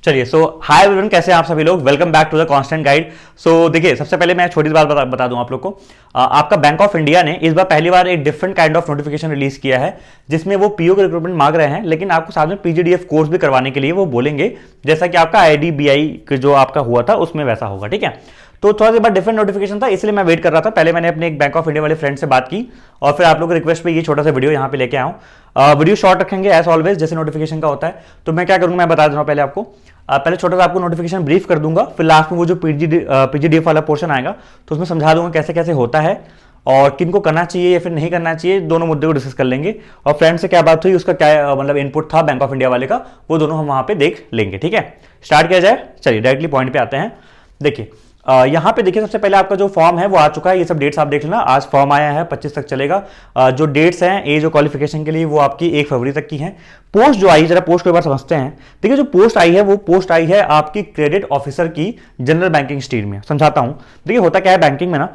चलिए hi everyone, कैसे हैं आप सभी लोग। Welcome back to the constant guide. देखिए, सबसे पहले मैं छोटी सी बात बता दूं आप लोग को। आपका बैंक ऑफ इंडिया ने इस बार पहली बार एक different kind of notification release किया है, जिसमें वो पीओ के रिक्रूटमेंट मांग रहे हैं, लेकिन आपको साथ में पीजीडीएफ कोर्स भी करवाने के लिए वो बोलेंगे, जैसा कि आपका आईडीबीआई जो आपका हुआ था उसमें वैसा होगा। ठीक है, तो थोड़ा सा बार डिफरेंट नोटिफिकेशन था, इसलिए मैं वेट कर रहा था। पहले मैंने अपने एक बैंक ऑफ इंडिया वाले फ्रेंड से बात की और फिर आप लोगों के रिक्वेस्ट पे ये छोटा सा वीडियो यहाँ पे लेके आया हूँ। वीडियो शॉर्ट रखेंगे एज ऑलवेज, जैसे नोटिफिकेशन का होता है। तो मैं क्या करूँगा, मैं बता दूंगा पहले आपको। पहले छोटा सा आपको नोटिफिकेशन ब्रीफ कर दूंगा, फिर लास्ट में वो जो पीजीडीएफ वाला पोर्शन आएगा तो उसमें समझा दूंगा कैसे कैसे होता है और किनको करना चाहिए या फिर नहीं करना चाहिए, दोनों मुद्दे को डिस्कस कर लेंगे। और फ्रेंड से क्या बात हुई, उसका क्या मतलब इनपुट था बैंक ऑफ इंडिया वाले का, वो दोनों हम वहां पे देख लेंगे। ठीक है, स्टार्ट किया जाए। चलिए डायरेक्टली पॉइंट पे आते हैं। देखिए यहाँ पे देखिए, सबसे पहले आपका जो फॉर्म है वो आ चुका है। ये सब डेट्स आप देख लेना, आज फॉर्म आया है, 25 तक चलेगा। जो डेट्स हैं एज और क्वालिफिकेशन के लिए वो आपकी 1 फरवरी तक की है। पोस्ट जो आई, जरा पोस्ट को एक बार समझते हैं। देखिए, जो पोस्ट आई है वो पोस्ट आई है आपकी क्रेडिट ऑफिसर की, जनरल बैंकिंग स्ट्रीम में। समझाता हूँ। देखिए होता क्या है बैंकिंग में ना,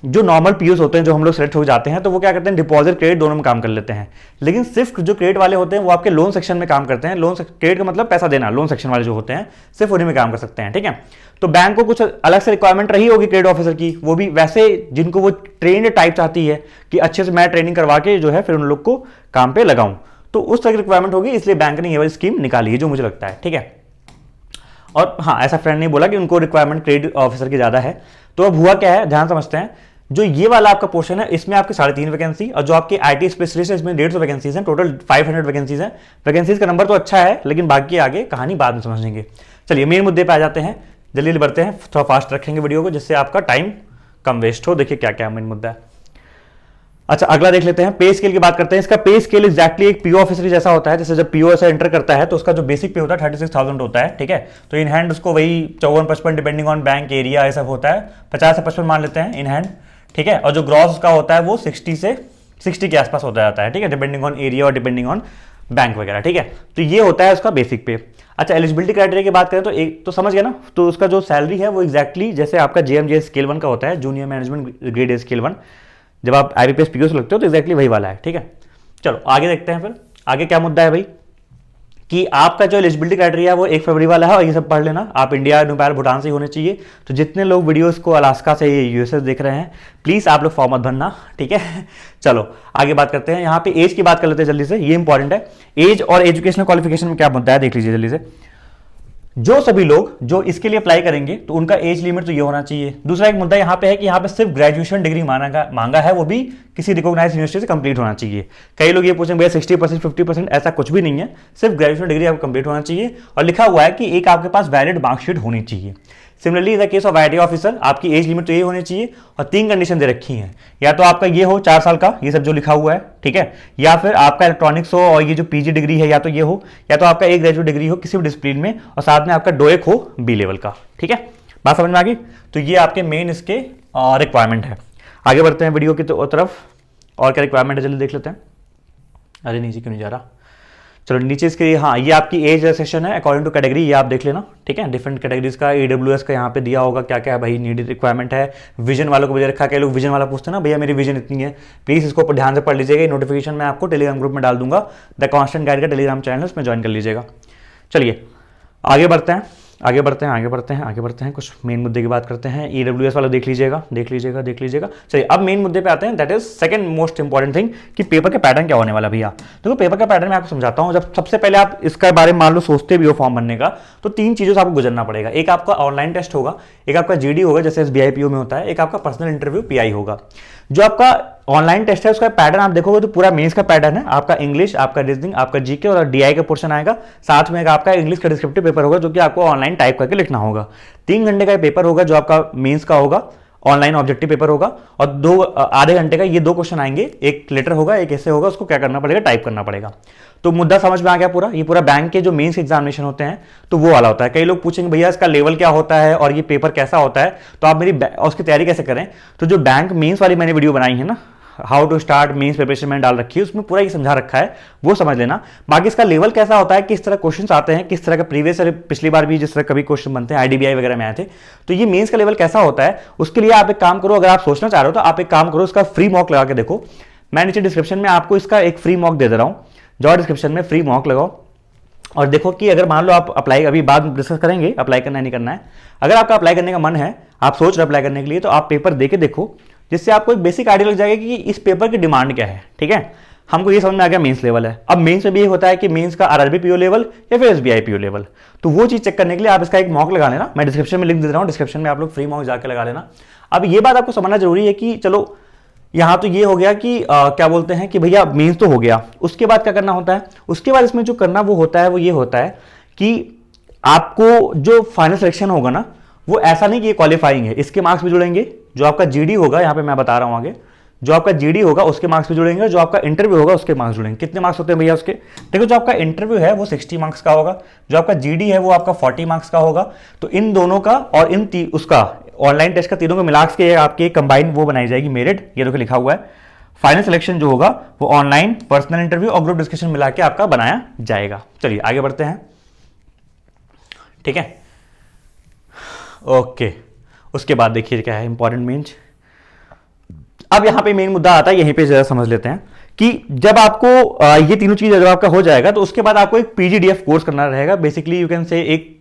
जो नॉर्मल पीयूस होते हैं, जो हम लोग सेलेक्ट हो जाते हैं, तो वो क्या करते हैं, डिपॉजिट क्रेडिट दोनों में काम कर लेते हैं। लेकिन सिर्फ जो क्रेडिट वाले होते हैं वो आपके लोन सेक्शन में काम करते हैं। लोन क्रेडिट का मतलब पैसा देना, लोन सेक्शन वाले जो होते हैं सिर्फ उन्हीं में काम कर सकते हैं। ठीक है, तो बैंक को कुछ अलग से रिक्वायरमेंट रही होगी क्रेडिट ऑफिसर की, वो भी वैसे जिनको वो ट्रेंड टाइप चाहती है कि अच्छे से मैं ट्रेनिंग करवा के जो है फिर उन लोग को काम पे लगाऊं, तो उस तरह की रिक्वायरमेंट होगी, इसलिए बैंक ने ये वाली स्कीम निकाली है, जो मुझे लगता है। ठीक है, और हाँ, ऐसा फ्रेंड ने बोला कि उनको रिक्वायरमेंट क्रेडिट ऑफिसर की ज्यादा है। तो अब हुआ क्या है, ध्यान समझते हैं। जो ये वाला आपका पोर्शन है, इसमें आपके 3.5 वैकेंसी, और जो आपकी आईटी स्पेशलिस्ट है इसमें 150 वैकेंसीज हैं, टोटल 500 वैकेंसीज हैं। वैकेंसीज का नंबर तो अच्छा है, लेकिन बाकी आगे कहानी बाद में समझेंगे। चलिए मेन मुद्दे पे आ जाते हैं, जल्दी जल्दी बढ़ते हैं, थोड़ा फास्ट रखेंगे वीडियो को जिससे आपका टाइम कम वेस्ट हो। देखिए क्या क्या मेन मुद्दा है। अच्छा, अगला देख लेते हैं, पे स्केल की बात करते हैं। इसका पे स्केल एग्जैक्टली एक पीओ ऑफिसर जैसा होता है। जैसे जब पीओ ऐसा एंटर करता है तो उसका जो बेसिक पे होता है 36,000 होता है। ठीक है, तो इन हैंड उसको वही 54-55 डिपेंडिंग ऑन बैंक एरिया ऐसा होता है, 50 से 55 मान लेते हैं इन हैंड। ठीक है, और जो ग्रॉस उसका होता है वो 60 के आसपास होता जाता है। ठीक है, डिपेंडिंग ऑन एरिया और डिपेंडिंग ऑन बैंक वगैरह। ठीक है, तो ये होता है उसका बेसिक पे। अच्छा, एलिजिबिलिटी क्राइटेरिया की बात करें तो एक तो समझ गया ना, तो उसका जो सैलरी है वो एग्जैक्टली जैसे आपका जेएमजे स्केल 1 का होता है, जूनियर मैनेजमेंट ग्रेड स्केल 1, जब आप आईबीपीएस पीओ से लगते हो तो एग्जैक्टली वही वाला है। ठीक है, चलो आगे देखते हैं। फिर आगे क्या मुद्दा है भाई, कि आपका जो एलिजिबिलिटी क्राइटेरिया है वो 1 फरवरी वाला है, और ये सब पढ़ लेना। आप इंडिया, नेपाल, भूटान से ही होने चाहिए। तो जितने लोग वीडियोस को अलास्का से, यूएसए देख रहे हैं, प्लीज आप लोग फॉर्म मत भरना। ठीक है, चलो आगे बात करते हैं। यहाँ पे एज की बात कर लेते हैं जल्दी से, ये इंपॉर्टेंट है। एज और एजुकेशनल क्वालिफिकेशन में क्या मुद्दा है देख लीजिए जल्दी से। जो सभी लोग जो इसके लिए अप्लाई करेंगे तो उनका एज लिमिट तो ये होना चाहिए। दूसरा एक मुद्दा यहाँ पे है कि यहाँ पे सिर्फ ग्रेजुएशन डिग्री मांगा है, वो भी किसी रिकॉग्नाइज्ड यूनिवर्सिटी से कंप्लीट होना चाहिए। कई लोग ये पूछेंगे भैया 60%, 50%, ऐसा कुछ भी नहीं है, सिर्फ ग्रेजुएशन डिग्री आपको कंप्लीट होना चाहिए। और लिखा हुआ है कि एक आपके पास वैलिड मार्कशीट होनी चाहिए। Similarly in the case of IT officer, आपकी एज लिमिट तो ये होनी चाहिए, और 3 कंडीशन दे रखी हैं। या तो आपका ये हो 4 साल का, ये सब जो लिखा हुआ है, ठीक है, या फिर आपका इलेक्ट्रॉनिक्स हो और ये जो पीजी डिग्री है या तो ये हो, या तो आपका एक ग्रेजुएट डिग्री हो किसी भी डिसिप्लिन में, और साथ में आपका डोएक हो बी लेवल का। ठीक है, बात समझ में आ गई। तो ये आपके मेन इसके रिक्वायरमेंट है। आगे बढ़ते हैं वीडियो की तरफ, और क्या रिक्वायरमेंट है जल्दी देख लेते हैं। अरे नीचे क्यों नहीं जा रहा, चलो नीचे इसके, हाँ ये आपकी एज सेक्शन है अकॉर्डिंग टू कैटेगरी, ये आप देख लेना। ठीक है, डिफरेंट कैटेगरीज का ईडब्ल्यूएस का यहाँ पे दिया होगा क्या क्या है भाई, नीडेड रिक्वायरमेंट है। विजन वालों को भी दे रखा है, कई लोग विजन वाला पूछते हैं ना, भैया मेरी विजन इतनी है, प्लीज इसको ध्यान से पढ़ लीजिएगा। नोटिफिकेशन मैं आपको टेलीग्राम ग्रुप में डाल दूंगा, द कांस्टेंट गाइड का टेलीग्राम चैनल है, उसमें ज्वाइन कर लीजिएगा। चलिए आगे बढ़ते हैं, कुछ मेन मुद्दे की बात करते हैं। ईडब्ल्यूएस वाला देख लीजिएगा। चलिए अब मेन मुद्दे पे आते हैं, that is second most important thing, कि पेपर का पैटर्न क्या होने वाला भैया। देखो पेपर का पैटर्न मैं आपको समझाता हूं। जब सबसे पहले आप इसका बारे में मान लो सोचते भी हो फॉर्म भरने का, तो 3 चीजों से आपको गुजरना पड़ेगा। एक आपका ऑनलाइन टेस्ट होगा, एक आपका जीडी होगा जैसे एसबीआई पीओ में होता है, एक आपका पर्सनल इंटरव्यू पीआई होगा। जो आपका ऑनलाइन टेस्ट है उसका पैटर्न आप देखोगे तो पूरा मेंस का पैटर्न है। आपका इंग्लिश, आपका रीजनिंग, आपका जीके और डीआई का पोर्शन आएगा। साथ में आपका इंग्लिश का डिस्क्रिप्टिव पेपर होगा जो कि आपको ऑनलाइन टाइप करके लिखना होगा। 3 घंटे का पेपर होगा जो आपका मेंस का होगा, ऑनलाइन ऑब्जेक्टिव पेपर होगा, और आधे घंटे का ये 2 क्वेश्चन आएंगे, एक लेटर होगा एक ऐसे होगा, उसको क्या करना पड़ेगा, टाइप करना पड़ेगा। तो मुद्दा समझ में आ गया पूरा। ये पूरा बैंक के जो मेंस एग्जामिनेशन होते हैं तो वो वाला होता है। कई लोग पूछेंगे भैया इसका लेवल क्या होता है और ये पेपर कैसा होता है, तो आप मेरी उसकी तैयारी कैसे करें। तो जो बैंक मेंस वाली मैंने वीडियो बनाई है ना, how to start mains preparation में डाल रखी है, उसमें पूरा ये समझा रखा है, वो समझ लेना। बाकी इसका लेवल कैसा होता है, किस तरह क्वेश्चंस आते हैं, किस तरह का प्रीवियस, पिछली बार भी जिस तरह कभी क्वेश्चन बनते हैं आईडीबीआई वगैरह में आए थे, तो ये मेंस का लेवल कैसा होता है, उसके लिए आप एक काम करो। अगर आप सोचना चाह रहे हो तो आप एक काम करो, इसका फ्री मॉक लगा के देखो। मैं नीचे डिस्क्रिप्शन में आपको इसका एक फ्री मॉक दे रहा हूं, जाओ डिस्क्रिप्शन में फ्री मॉक लगाओ, और देखो कि अगर मान लो आप अप्लाई, अभी बाद में डिस्कस करेंगे अप्लाई करना है नहीं करना है, अगर आपका अप्लाई करने का मन है, आप सोच रहे अप्लाई करने के लिए, तो आप पेपर दे के देखो, जिससे आपको एक बेसिक आइडिया लग जाएगा कि इस पेपर की डिमांड क्या है। ठीक है, हमको ये समझ में आ गया मेंस लेवल है। अब मेंस में भी ये होता है कि मेंस का आरआरबी पीओ लेवल या फिर एसबीआई पीओ लेवल, तो वो चीज चेक करने के लिए आप इसका एक मॉक लगा लेना। मैं डिस्क्रिप्शन में लिंक दे रहा हूँ, डिस्क्रिप्शन में आप लोग फ्री मॉक जाकर लगा लेना। अब ये बात आपको समझना जरूरी है कि चलो यहां तो ये हो गया कि क्या बोलते हैं कि भैया मेंस तो हो गया, उसके बाद क्या करना होता है, उसके बाद इसमें जो करना वो होता है वो ये होता है कि आपको जो फाइनल सिलेक्शन होगा ना, वो ऐसा नहीं कि ये क्वालिफाइंग है, इसके मार्क्स भी जुड़ेंगे, जो आपका जीडी होगा, यहां पे मैं बता रहा हूं आगे, जो आपका जीडी होगा उसके मार्क्स भी जुड़ेंगे, जो आपका इंटरव्यू होगा उसके मार्क्स जुड़ेंगे। कितने मार्क्स होते हैं भैया उसके, देखो जो आपका इंटरव्यू है वो 60 मार्क्स का होगा, जो आपका जीडी है वो आपका 40 मार्क्स का होगा। तो इन दोनों का और उसका ऑनलाइन टेस्ट का तीनों के मिला के आपके कंबाइन वो बनाई जाएगी मेरिट। ये देखो लिखा हुआ है, फाइनल सिलेक्शन जो होगा वो ऑनलाइन, पर्सनल इंटरव्यू और ग्रुप डिस्कशन मिला के आपका बनाया जाएगा। चलिए आगे बढ़ते हैं। ठीक है, ओके, उसके बाद देखिए क्या है इंपॉर्टेंट मेंस। अब यहां पे मेन मुद्दा आता है, यहीं पे जरा समझ लेते हैं कि जब आपको ये तीनों चीजें जब आपका हो जाएगा, तो उसके बाद आपको एक पीजीडीएफ कोर्स करना रहेगा। बेसिकली यू कैन से एक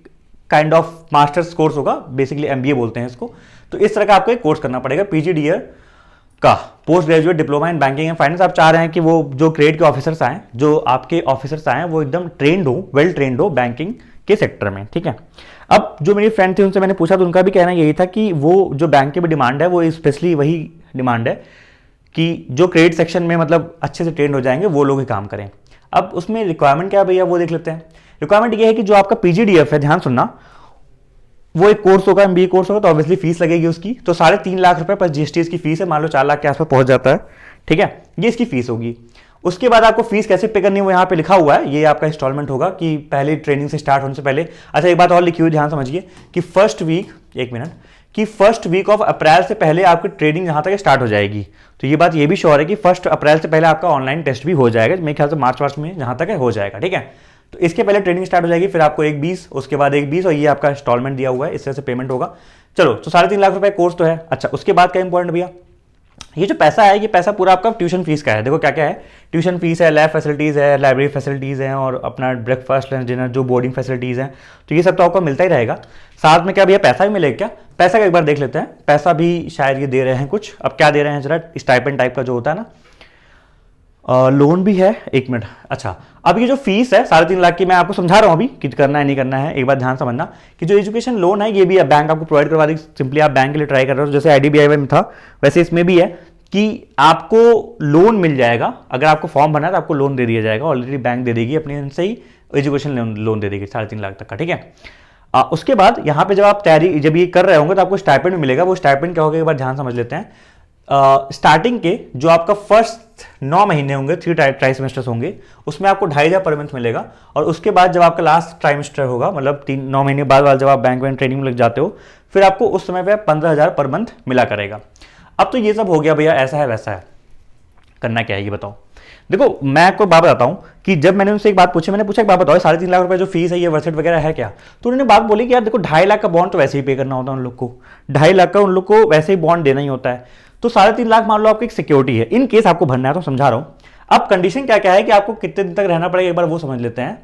काइंड ऑफ मास्टर्स कोर्स होगा, बेसिकली एमबीए बोलते हैं इसको। तो इस तरह का आपको एक कोर्स करना पड़ेगा पीजीडीएफ का, post graduate diploma in banking and finance. आप चाह रहे हैं कि वो जो ग्रेड के ऑफिसर्स आए, जो आपके ऑफिसर्स आए, वो एकदम ट्रेंड हो, वेल ट्रेंड हो बैंकिंग के सेक्टर में। ठीक है, अब जो मेरी फ्रेंड थी उनसे मैंने पूछा, तो उनका भी कहना यही था कि वो जो बैंक की भी डिमांड है वो स्पेशली वही डिमांड है कि जो क्रेडिट सेक्शन में मतलब अच्छे से ट्रेंड हो जाएंगे वो लोग ही काम करें। अब उसमें रिक्वायरमेंट क्या है भैया, वो देख लेते हैं। रिक्वायरमेंट ये है कि जो आपका पीजीडीएफ है, ध्यान सुनना, वो एक कोर्स होगा, एमबीए कोर्स होगा, तो ऑब्वियसली फीस लगेगी उसकी। तो 3.5 लाख रुपए पर जीएसटी इसकी फीस है, मान लो 4 लाख के आसपास पहुंच जाता है। ठीक है, ये इसकी फीस होगी। उसके बाद आपको फीस कैसे पे करनी है वो यहाँ पे लिखा हुआ है, ये आपका इंस्टॉलमेंट होगा कि पहले ट्रेनिंग से स्टार्ट होने से पहले। अच्छा एक बात और लिखी हुई ध्यान समझिए कि फर्स्ट वीक ऑफ अप्रैल से पहले आपकी ट्रेनिंग जहां तक स्टार्ट हो जाएगी। तो ये बात ये भी श्योर है कि 1 अप्रैल से पहले आपका ऑनलाइन टेस्ट भी हो जाएगा, मेरे ख्याल से मार्च में जहां तक हो जाएगा। ठीक है, तो इसके पहले ट्रेनिंग स्टार्ट हो जाएगी, फिर आपको 1/20, उसके बाद 1/20, और ये आपका इंस्टॉलमेंट दिया हुआ है, इस तरह से पेमेंट होगा। चलो, तो 3.5 लाख रुपए कोर्स तो है। अच्छा, उसके बाद क्या इंपॉर्टेंट भैया, ये जो पैसा है, ये पैसा पूरा आपका ट्यूशन फीस का है। देखो क्या क्या है, ट्यूशन फीस है, लैब फैसिलिटीज़ है, लाइब्रेरी फैसिलिटीज़ हैं, और अपना ब्रेकफास्ट लंच डिनर जो बोर्डिंग फैसिलिटीज़ हैं, तो ये सब तो आपको मिलता ही रहेगा। साथ में क्या भैया पैसा भी मिलेगा क्या, पैसा का एक बार देख लेते हैं। पैसा भी शायद ये दे रहे हैं कुछ, अब क्या दे रहे हैं जरा, स्टाइपेंड टाइप का जो होता है ना, लोन भी है, एक मिनट। अच्छा, अब ये जो फीस है 3.5 लाख की, मैं आपको समझा रहा हूं अभी कि करना है नहीं करना है, एक बात ध्यान समझना कि जो एजुकेशन लोन है ये भी बैंक आपको प्रोवाइड करवा देगी। सिंपली आप बैंक के लिए ट्राई कर रहे हो, जैसे आईडीबीआई में था वैसे इसमें भी है कि आपको लोन मिल जाएगा। अगर आपको फॉर्म भरना है तो आपको लोन दे दिया जाएगा, ऑलरेडी बैंक दे देगी अपने से ही, एजुकेशन लोन दे देगी 3.5 लाख तक का। ठीक है, उसके बाद यहाँ पे जब आप तैयारी जब ये कर रहे होंगे तो आपको स्टाइपेंड मिलेगा। वो स्टाइपेंड क्या होगा एक बार ध्यान समझ लेते हैं। स्टार्टिंग के जो आपका फर्स्ट 9 महीने होंगे, 3 ट्राई सेमेस्टर्स होंगे, उसमें आपको 2,500 पर मंथ मिलेगा। और उसके बाद जब आपका लास्ट ट्राइमेस्टर होगा, मतलब 9 महीने बाद जब आप बैंक में ट्रेनिंग में लग जाते हो, फिर आपको उस समय पे 15,000 पर मंथ मिला करेगा। अब तो ये सब हो गया भैया, ऐसा है वैसा है, करना क्या है ये बताओ। देखो मैं आपको बात बताता हूं कि जब मैंने उनसे एक बात पूछी, मैंने पूछा एक बात बताओ, 3.5 लाख रुपए जो फीस है ये वर्सेट वगैरह है क्या, तो उन्होंने बात बोली कि यार देखो 2.5 लाख का बॉन्ड तो वैसे ही पे करना होता है उन लोग को, 2.5 लाख का उन लोग को वैसे ही बॉन्ड देना ही होता है। तो 3.5 लाख मान लो आपकी एक सिक्योरिटी है, इन केस आपको भरना है तो समझा रहा हूं। अब कंडीशन क्या क्या है कि आपको कितने दिन तक रहना पड़ेगा, एक बार वो समझ लेते हैं।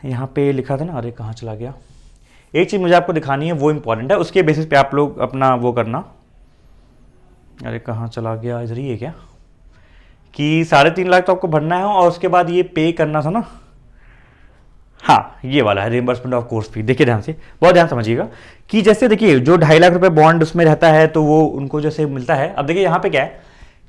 यहां पे लिखा था ना, अरे कहां चला गया, एक चीज मुझे आपको दिखानी है, वो इंपॉर्टेंट है, उसके बेसिस पे आप लोग अपना वो करना। अरे कहां चला गया, इधर ही है क्या, कि 3.5 लाख तो आपको भरना है और उसके बाद ये पे करना था ना, हाँ ये वाला है रिइंबर्समेंट ऑफ कोर्स फी। देखिए ध्यान से, बहुत ध्यान समझिएगा कि जैसे देखिए जो 2.5 लाख रुपए बॉन्ड उसमें रहता है तो वो उनको जैसे मिलता है। अब देखिए यहाँ पे क्या है,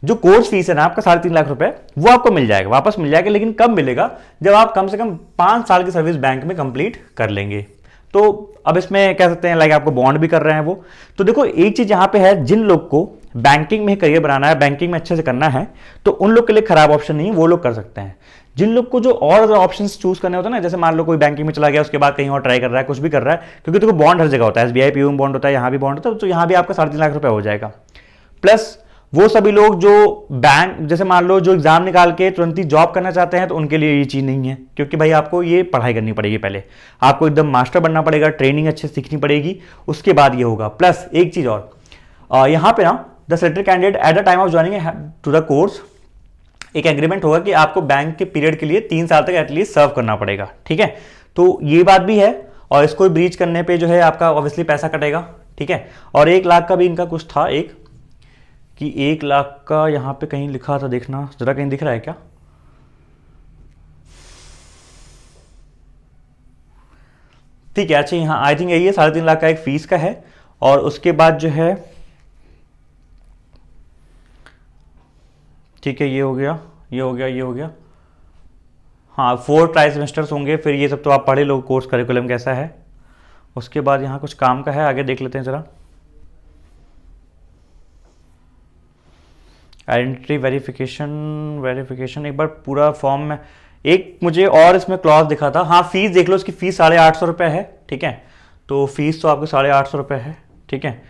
जो कोर्स फीस है ना आपका 3.5 लाख रुपए, वो आपको मिल जाएगा, वापस मिल जाएगा, लेकिन कब मिलेगा, जब आप कम से कम 5 साल की सर्विस बैंक में कंप्लीट कर लेंगे। तो अब इसमें कह सकते हैं लाइक आपको बॉन्ड भी कर रहे हैं वो। तो देखो एक चीज यहाँ पे है, जिन लोग को बैंकिंग में करियर बनाना है, बैंकिंग में अच्छे से करना है, तो उन लोग के लिए खराब ऑप्शन नहीं है, वो लोग कर सकते हैं। जिन लोग को जो और ऑप्शंस चूज करने होते हैं ना, जैसे मान लो कोई बैंकिंग में चला गया, उसके बाद कहीं और ट्राई कर रहा है, कुछ भी कर रहा है, क्योंकि देखो बॉन्ड हर जगह होता है, एसबीआई पीओ में बॉन्ड होता है, यहाँ भी बॉन्ड होता है, तो यहाँ भी आपका 3.5 लाख रुपए हो जाएगा। प्लस वो सभी लोग जो बैंक, जैसे मान लो जो एग्जाम निकाल के तुरंत ही जॉब करना चाहते हैं, तो उनके लिए ये चीज नहीं है, क्योंकि भाई आपको ये पढ़ाई करनी पड़ेगी, पहले आपको एकदम मास्टर बनना पड़ेगा, ट्रेनिंग अच्छे से सीखनी पड़ेगी, उसके बाद ये होगा। प्लस एक चीज और, यहाँ पे ना the selected candidate at the time of joining two the course एक एग्रीमेंट होगा कि आपको बैंक के पीरियड के लिए 3 साल तक एटलीस्ट सर्व करना पड़ेगा, ठीक है। तो ये बात भी है, और इसको ब्रीच करने पे जो है आपका ऑब्वियसली पैसा कटेगा, ठीक है। और 1 लाख का भी इनका कुछ था कि 1 लाख का यहाँ पे कहीं लिखा था, देखना जरा, कहीं दिख रहा है क्या? ठीक है, अच्छा यहाँ आई थिंक यही है, 3.5 लाख का एक फीस का है। और उसके बाद जो है, ठीक है, ये हो गया, ये हो गया, ये हो गया। हाँ, 4 ट्राई सेमेस्टर्स होंगे, फिर ये सब तो आप पढ़े लो कोर्स करिकुलम कैसा है। उसके बाद यहाँ कुछ काम का है, आगे देख लेते हैं ज़रा। आइडेंटिटी वेरिफिकेशन एक बार पूरा फॉर्म में, एक मुझे और इसमें क्लॉज दिखा था। हाँ, फीस देख लो, इसकी फीस 850 रुपये है, ठीक है। तो फीस तो आपको 850 रुपये है, ठीक है।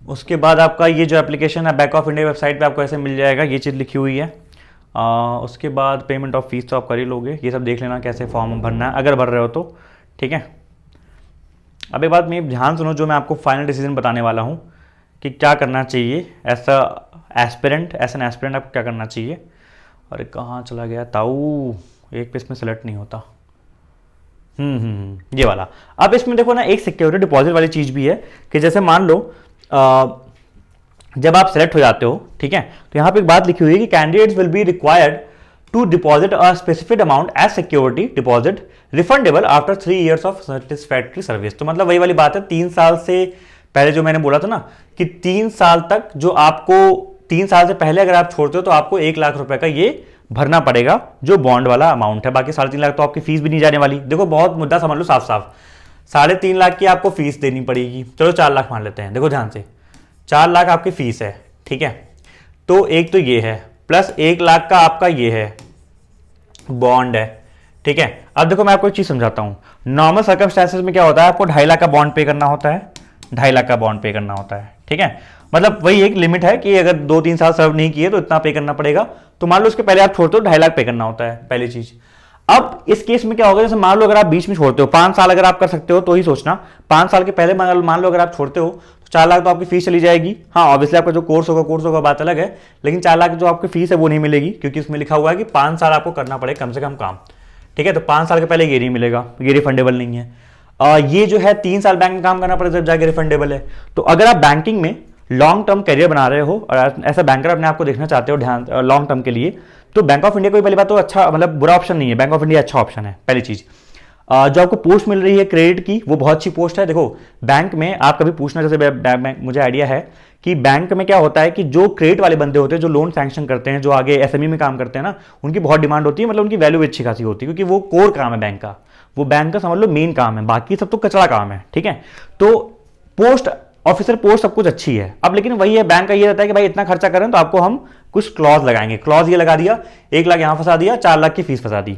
उसके बाद आपका ये जो एप्लीकेशन है बैंक ऑफ इंडिया वेबसाइट पे आपको ऐसे मिल जाएगा, ये चीज़ लिखी हुई है। उसके बाद पेमेंट ऑफ फीस तो आप कर ही लोगे, ये सब देख लेना कैसे फॉर्म भरना है अगर भर रहे हो तो, ठीक है। अब एक बात मेरी ध्यान सुनो, जो मैं आपको फाइनल डिसीजन बताने वाला हूँ कि क्या करना चाहिए एज एन एस्पिरेंट आपको क्या करना चाहिए। अरे कहाँ चला गया ताऊ, एक पे इसमें सेलेक्ट नहीं होता। ये वाला। अब इसमें देखो ना, एक सिक्योरिटी डिपॉजिट वाली चीज़ भी है कि जैसे मान लो जब आप सेलेक्ट हो जाते हो, ठीक है, तो यहाँ पे एक बात लिखी हुई है कि candidates will be required to deposit a specific amount as security deposit refundable after 3 years of satisfactory service. तो मतलब वही वाली बात है, 3 साल से पहले जो मैंने बोला था ना कि 3 साल तक जो आपको 3 साल से पहले अगर आप छोड़ते हो तो आपको 1 लाख रुपए का ये भरना पड़ेगा जो बॉन्ड वाला अमाउंट है। बाकी 3.5 लाख तो आपकी फीस भी नहीं जाने वाली। देखो बहुत मुद्दा समझ लो साफ साफ, 3.5 लाख की आपको फीस देनी पड़ेगी, चलो 4 लाख मान लेते हैं। देखो ध्यान से, 4 लाख आपकी फीस है, ठीक है। तो एक तो ये है, प्लस 1 लाख का आपका ये है बॉन्ड है, ठीक है। अब देखो मैं आपको एक चीज समझाता हूं, नॉर्मल सर्कमस्टेंसेस में क्या होता है, आपको 2.5 लाख का बॉन्ड पे करना होता है, 2.5 लाख का बॉन्ड पे करना होता है, ठीक है। मतलब वही एक लिमिट है कि अगर 2-3 साल सर्व नहीं किए तो इतना पे करना पड़ेगा। तो मान लो उसके पहले आप छोड़ते हो 2.5 लाख पे करना होता है, पहली चीज। अब इस केस में क्या होगा, जैसे मान लो अगर आप बीच में छोड़ते हो, 5 साल अगर आप कर सकते हो तो ही सोचना, 5 साल के पहले मान लो अगर आप छोड़ते हो तो 4 लाख तो आपकी फीस चली जाएगी। हाँ ऑब्वियसली आपका जो कोर्स होगा बात अलग है, लेकिन 4 लाख जो आपकी फीस है वो नहीं मिलेगी, क्योंकि उसमें लिखा हुआ है कि 5 साल आपको करना पड़ेगा कम से कम काम, ठीक है। तो 5 साल के पहले ये नहीं मिलेगा, ये रिफंडेबल नहीं है। ये जो है 3 साल बैंक में काम करना पड़ेगा जब जाके रिफंडेबल है। तो अगर आप बैंकिंग में लॉन्ग टर्म करियर बना रहे हो और ऐसा बैंकर अपने आपको देखना चाहते हो ध्यान लॉन्ग टर्म के लिए, तो बैंक ऑफ इंडिया कोई पहली बात तो अच्छा मतलब बुरा ऑप्शन नहीं है, बैंक ऑफ इंडिया अच्छा ऑप्शन है पहली चीज। जो आपको पोस्ट मिल रही है क्रेडिट की, वो बहुत अच्छी पोस्ट है। देखो बैंक में आप कभी पूछना, जैसे मुझे आइडिया है कि बैंक में क्या होता है कि जो क्रेडिट वाले बंदे होते हैं, जो लोन सैंक्शन करते हैं, जो आगे एसएमई में काम करते हैं ना, उनकी बहुत डिमांड होती है, मतलब उनकी वैल्यू अच्छी खासी होती है, क्योंकि वो कोर काम है बैंक का, वो बैंक का समझ लो मेन काम है, बाकी सब तो कचरा काम है, ठीक है। तो पोस्ट ऑफिसर पोस्ट सब कुछ अच्छी है। अब लेकिन वही है, बैंक का ये रहता है कि भाई इतना खर्चा करें तो आपको हम कुछ क्लॉज लगाएंगे। क्लॉज ये लगा दिया, 1 लाख यहां फंसा दिया, 4 लाख की फीस फंसा दी,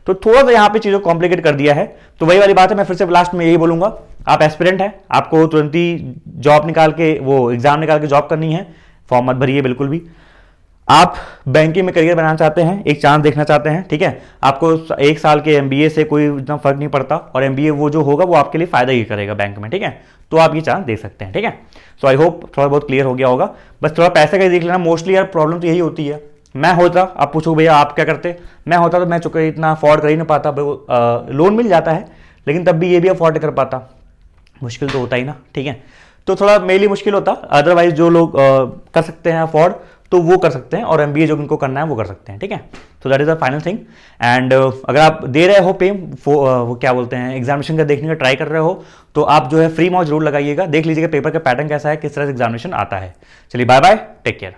तो थोड़ा सा यहां पे चीजों को कॉम्प्लिकेट कर दिया है। तो वही वाली बात है, मैं फिर से लास्ट में यही बोलूंगा, आप एस्पिरेंट हैं, आपको तुरंत ही जॉब निकाल के, वो एग्जाम निकाल के जॉब करनी है, फॉर्म मत भरिए बिल्कुल भी। आप बैंकिंग में करियर बनाना चाहते हैं, एक चांस देखना चाहते हैं, ठीक है, आपको 1 साल के एमबीए से कोई इतना फर्क नहीं पड़ता, और एमबीए वो जो होगा वो आपके लिए फायदा ही करेगा बैंक में, ठीक है। तो आप ये चांस दे सकते हैं, ठीक है। सो आई होप थोड़ा बहुत क्लियर हो गया होगा। बस थोड़ा पैसे का ही देख लेना, मोस्टली यार प्रॉब्लम तो यही होती है। मैं होता, आप पूछो भैया आप क्या करते, मैं होता तो मैं चूंकि इतना अफोर्ड कर ही नहीं पाता, लोन मिल जाता है लेकिन तब भी ये भी अफोर्ड कर पाता, मुश्किल तो होता ही ना, ठीक है। तो थोड़ा मेरे लिए मुश्किल होता, अदरवाइज जो लोग कर सकते हैं अफोर्ड तो वो कर सकते हैं, और एमबीए जो उनको करना है वो कर सकते हैं, ठीक है। तो that is the final thing. And अगर आप दे रहे हो पे, वो क्या बोलते हैं, एग्जामिनेशन का देखने का ट्राई कर रहे हो, तो आप जो है फ्री मॉक जरूर लगाइएगा, देख लीजिएगा पेपर का पैटर्न कैसा है, किस तरह से एग्जामिनेशन आता है। चलिए बाय बाय, टेक केयर।